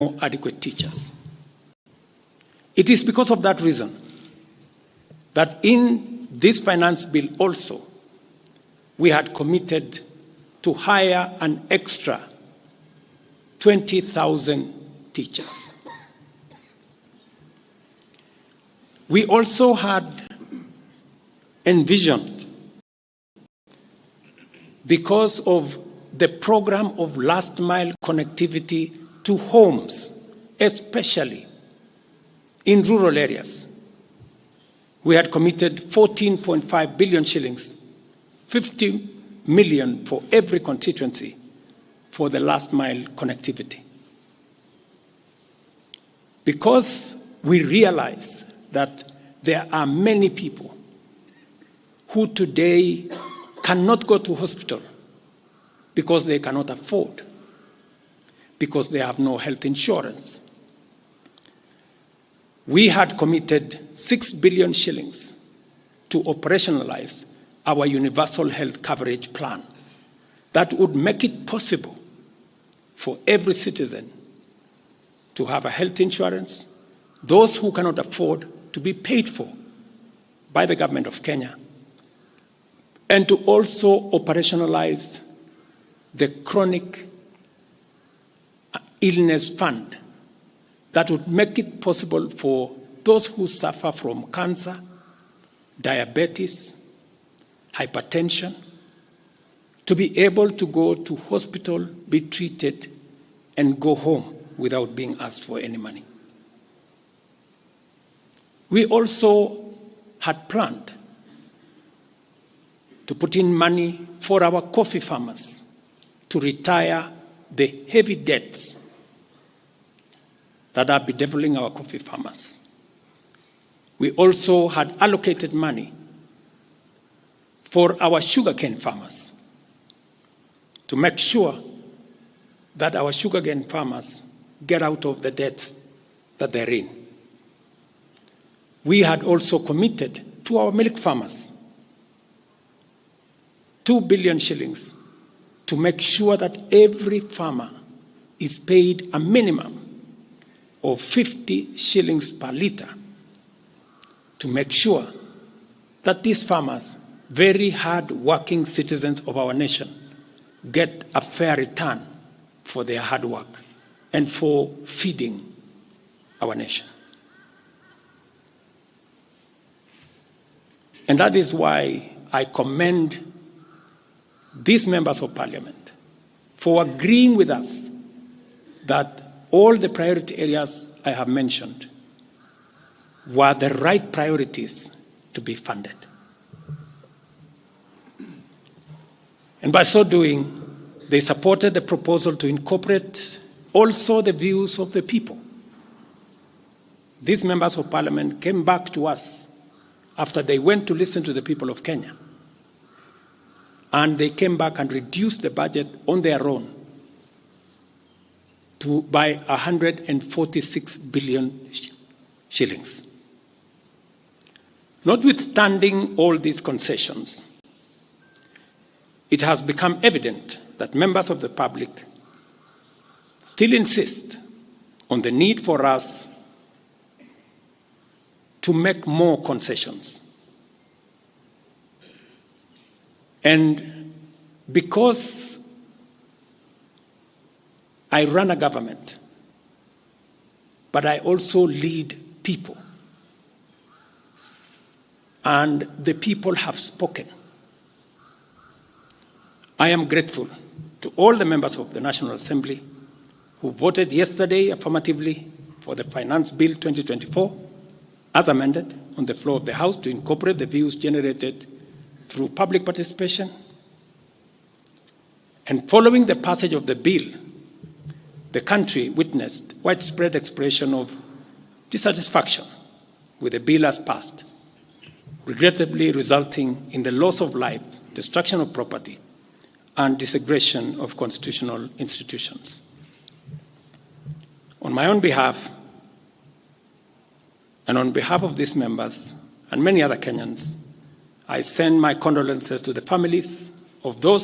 adequate teachers. It is because of that reason that in this finance bill also, we had committed to hire an extra 20,000 teachers. We also had envisioned, because of the program of last mile connectivity to homes, especially in rural areas, we had committed 14.5 billion shillings, 50 million for every constituency for the last mile connectivity. Because we realize that there are many people who today cannot go to hospital because they cannot afford, because they have no health insurance. We had committed 6 billion shillings to operationalize our universal health coverage plan that would make it possible for every citizen to have a health insurance, those who cannot afford to be paid for by the government of Kenya, and to also operationalize the chronic illness fund that would make it possible for those who suffer from cancer, diabetes, hypertension, to be able to go to hospital, be treated, and go home without being asked for any money. We also had planned to put in money for our coffee farmers to retire the heavy debts that are bedeviling our coffee farmers. We also had allocated money for our sugarcane farmers to make sure that our sugarcane farmers get out of the debts that they're in. We had also committed to our milk farmers 2 billion shillings to make sure that every farmer is paid a minimum of 50 shillings per litre, to make sure that these farmers, very hard-working citizens of our nation, get a fair return for their hard work and for feeding our nation. And that is why I commend these members of parliament for agreeing with us that all the priority areas I have mentioned were the right priorities to be funded. And by so doing, they supported the proposal to incorporate also the views of the people. These members of parliament came back to us after they went to listen to the people of Kenya. And they came back and reduced the budget on their own by 146 billion shillings. Notwithstanding all these concessions, it has become evident that members of the public still insist on the need for us to make more concessions. And because I run a government, but I also lead people, and the people have spoken, I am grateful to all the members of the National Assembly who voted yesterday affirmatively for the Finance Bill 2024 as amended on the floor of the House to incorporate the views generated through public participation. And following the passage of the bill, the country witnessed widespread expression of dissatisfaction with the bill as passed, regrettably resulting in the loss of life, destruction of property, and desecration of constitutional institutions. On my own behalf, and on behalf of these members and many other Kenyans, I send my condolences to the families of those